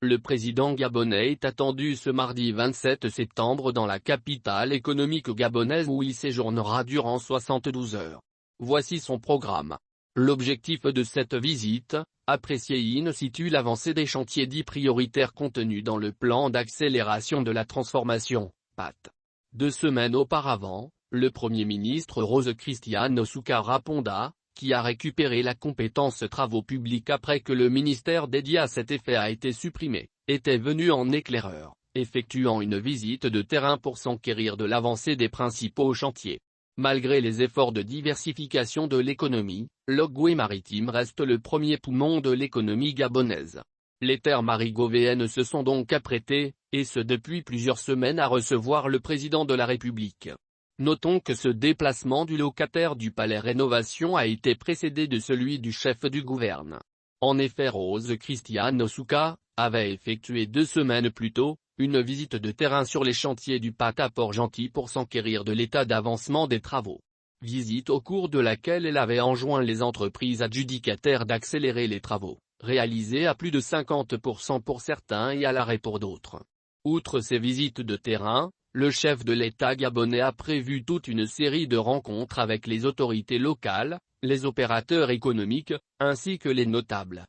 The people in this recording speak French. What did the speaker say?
Le président gabonais est attendu ce mardi 27 septembre dans la capitale économique gabonaise où il séjournera durant 72 heures. Voici son programme. L'objectif de cette visite, apprécié in situ l'avancée des chantiers dits prioritaires contenus dans le plan d'accélération de la transformation, PAT. 2 semaines auparavant, le Premier ministre José Cristiano Souka Ponda, qui a récupéré la compétence travaux publics après que le ministère dédié à cet effet a été supprimé, était venu en éclaireur, effectuant une visite de terrain pour s'enquérir de l'avancée des principaux chantiers. Malgré les efforts de diversification de l'économie, l'Ogooué maritime reste le premier poumon de l'économie gabonaise. Les terres marigovéennes se sont donc apprêtées, et ce depuis plusieurs semaines à recevoir le président de la République. Notons que ce déplacement du locataire du Palais Rénovation a été précédé de celui du chef du gouvernement. En effet, José Cristiano Souka avait effectué 2 semaines plus tôt une visite de terrain sur les chantiers du PAT à Port-Gentil pour s'enquérir de l'état d'avancement des travaux. Visite au cours de laquelle elle avait enjoint les entreprises adjudicataires d'accélérer les travaux, réalisés à plus de 50% pour certains et à l'arrêt pour d'autres. Outre ces visites de terrain, le chef de l'État gabonais a prévu toute une série de rencontres avec les autorités locales, les opérateurs économiques, ainsi que les notables.